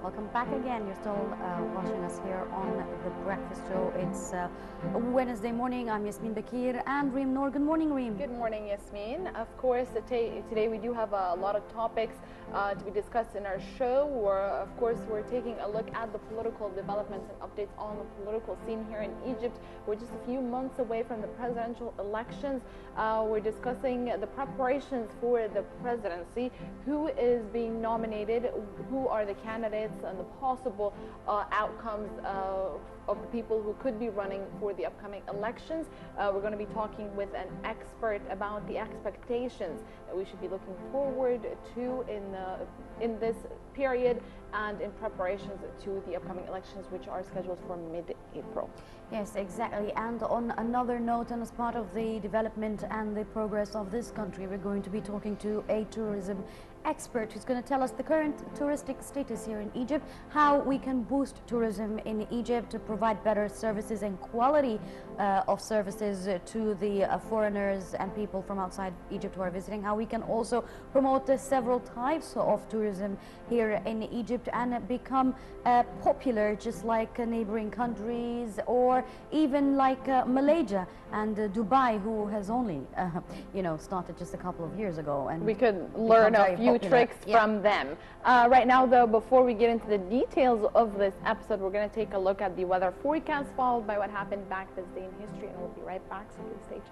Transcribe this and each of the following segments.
Welcome back again. You're still watching us here on The Breakfast Show. It's Wednesday morning. I'm Yasmin Bakir and Reem Noor. Good morning, Reem. Good morning, Yasmin. Of course, today we do have a lot of topics to be discussed in our show. Of course, we're taking a look at the political developments and updates on the political scene here in Egypt. We're just a few months away from the presidential elections. We're discussing the preparations for the presidency, who is being nominated, who are the candidates, and the possible outcomes of the people who could be running for the upcoming elections. We're going to be talking with an expert about the expectations that we should be looking forward to in this period and in preparations to the upcoming elections, which are scheduled for mid-April. Yes, exactly. And on another note, and as part of the development and the progress of this country, we're going to be talking to a tourism expert who's going to tell us the current touristic status here in Egypt, how we can boost tourism in Egypt to provide better services and quality of services to the foreigners and people from outside Egypt who are visiting, how we can also promote several types of tourism here in Egypt and become popular, just like neighboring countries or even like Malaysia and Dubai, who has only started just a couple of years ago, and we could learn a few tricks from them. Right now, though, before we get into the details of this episode, we're going to take a look at the weather forecast, followed by what happened back this day in history, and we'll be right back, so please stay tuned.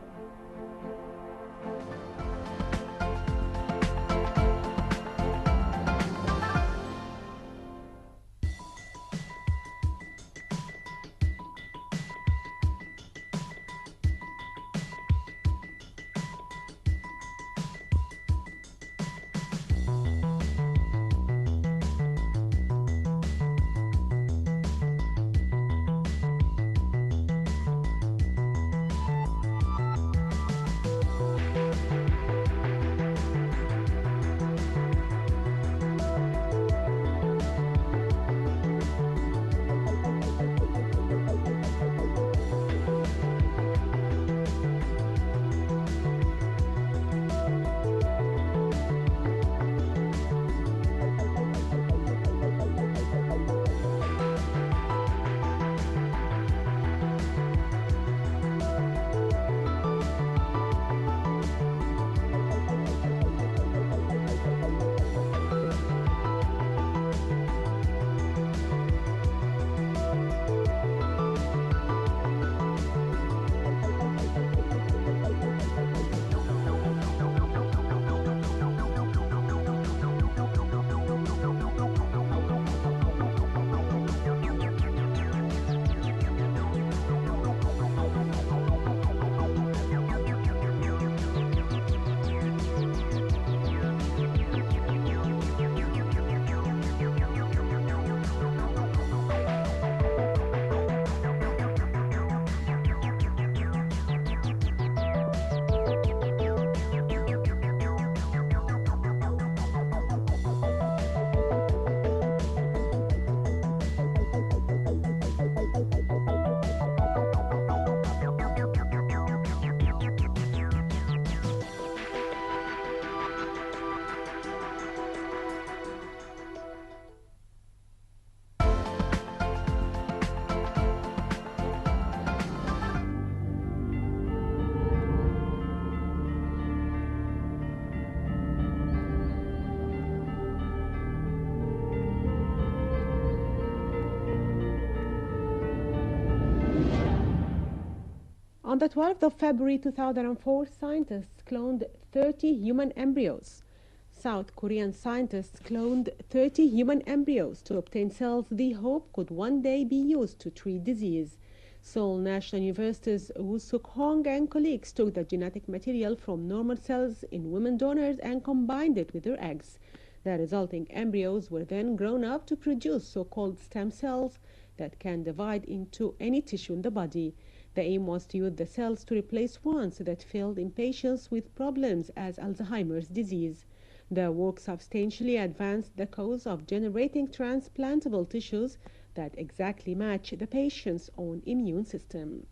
On the 12th of February 2004, scientists cloned 30 human embryos. South Korean scientists cloned 30 human embryos to obtain cells they hope could one day be used to treat disease. Seoul National University's Woo Suk-hong and colleagues took the genetic material from normal cells in women donors and combined it with their eggs. The resulting embryos were then grown up to produce so-called stem cells that can divide into any tissue in the body. The aim was to use the cells to replace ones that failed in patients with problems as Alzheimer's disease. The work substantially advanced the cause of generating transplantable tissues that exactly match the patient's own immune system.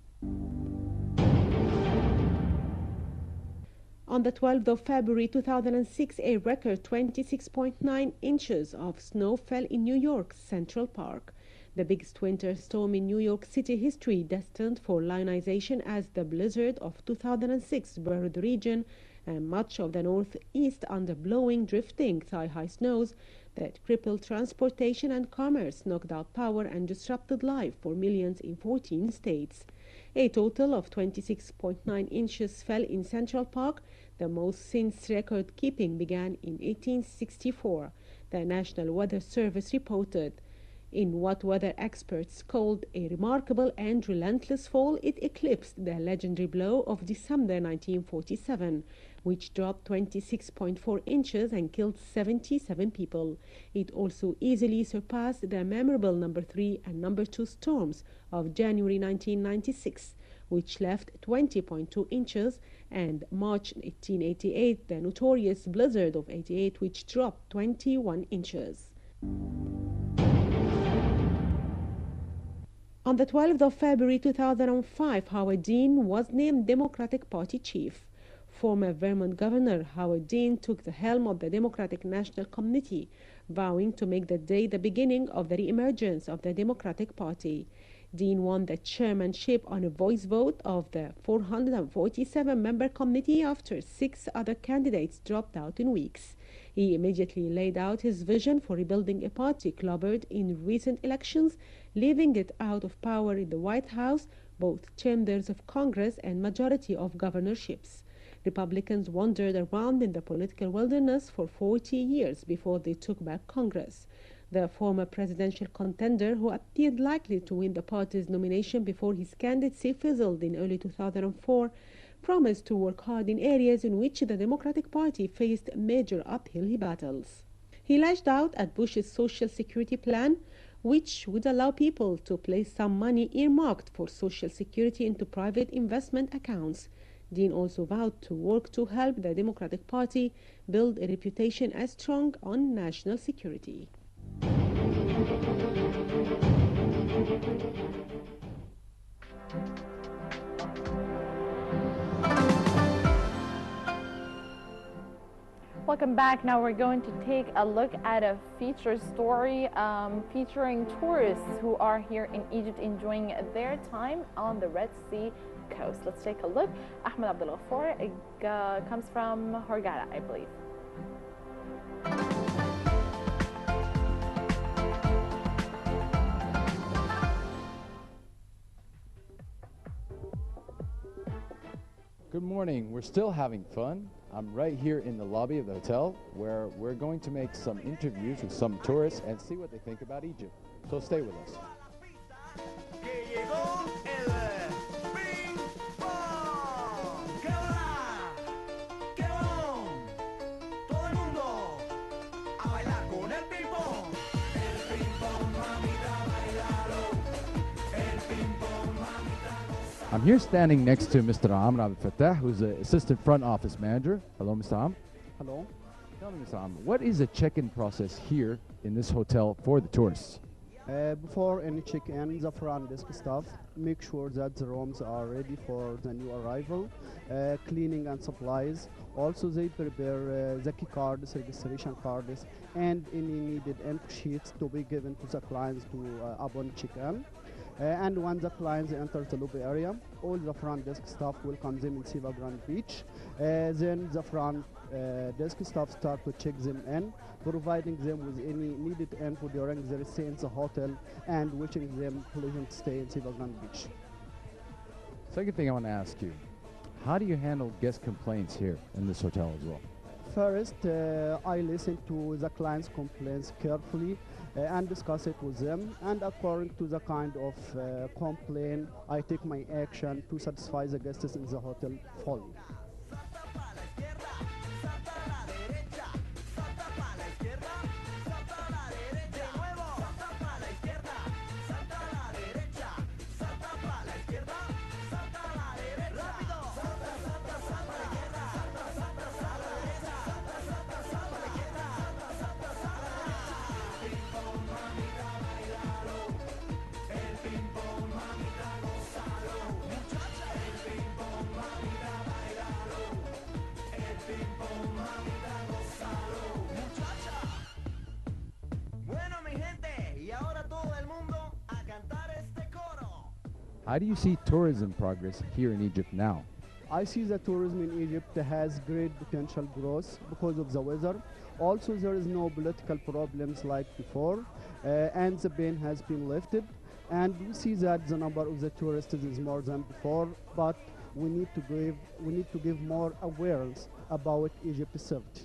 On the 12th of February 2006, a record 26.9 inches of snow fell in New York's Central Park, the biggest winter storm in New York City history, destined for lionization as the blizzard of 2006 buried the region and much of the northeast under blowing, drifting, thigh-high snows that crippled transportation and commerce, knocked out power, and disrupted life for millions in 14 states. A total of 26.9 inches fell in Central Park, the most since record-keeping began in 1864, the National Weather Service reported. In what weather experts called a remarkable and relentless fall, it eclipsed the legendary blow of December 1947, which dropped 26.4 inches and killed 77 people. It also easily surpassed the memorable number 3 and number 2 storms of January 1996, which left 20.2 inches, and March 1888, the notorious blizzard of 88, which dropped 21 inches. On the 12th of February 2005, Howard Dean was named Democratic Party chief. Former Vermont Governor Howard Dean took the helm of the Democratic National Committee, vowing to make that day the beginning of the reemergence of the Democratic Party. Dean won the chairmanship on a voice vote of the 447-member committee after 6 other candidates dropped out in weeks. He immediately laid out his vision for rebuilding a party clobbered in recent elections, leaving it out of power in the White House, both chambers of Congress, and majority of governorships. Republicans wandered around in the political wilderness for 40 years before they took back Congress. The former presidential contender, who appeared likely to win the party's nomination before his candidacy fizzled in early 2004, promised to work hard in areas in which the Democratic Party faced major uphill battles. He lashed out at Bush's Social Security plan, which would allow people to place some money earmarked for Social Security into private investment accounts. Dean also vowed to work to help the Democratic Party build a reputation as strong on national security. Welcome back. Now we're going to take a look at a feature story featuring tourists who are here in Egypt enjoying their time on the Red Sea coast. Let's take a look. Ahmed Abdul Ghaffar comes from Hurghada, I believe. Good morning. We're still having fun. I'm right here in the lobby of the hotel where we're going to make some interviews with some tourists and see what they think about Egypt. So stay with us. I'm here standing next to Mr. Amr Abdel Fattah, who's the assistant front office manager. Hello, Mr. Amr. Hello. Tell me, Mr. Amr, what is the check-in process here in this hotel for the tourists? Before any check-in, the front desk staff make sure that the rooms are ready for the new arrival, cleaning and supplies. Also, they prepare the key cards, registration cards, and any needed info sheets to be given to the clients upon check-in. And when the clients enter the lobby area, all the front desk staff welcome them in Siva Grand Beach. Then the front desk staff start to check them in, providing them with any needed info during their stay in the hotel and wishing them pleasant stay in Siva Grand Beach. Second thing I want to ask you, how do you handle guest complaints here in this hotel as well? First, I listen to the client's complaints carefully and discuss it with them, and according to the kind of complaint, I take my action to satisfy the guests in the hotel fully. How do you see tourism progress here in Egypt now? I see that tourism in Egypt has great potential growth because of the weather. Also, there is no political problems like before, and the ban has been lifted. And we see that the number of the tourists is more than before, but we need to give more awareness about Egypt's safety.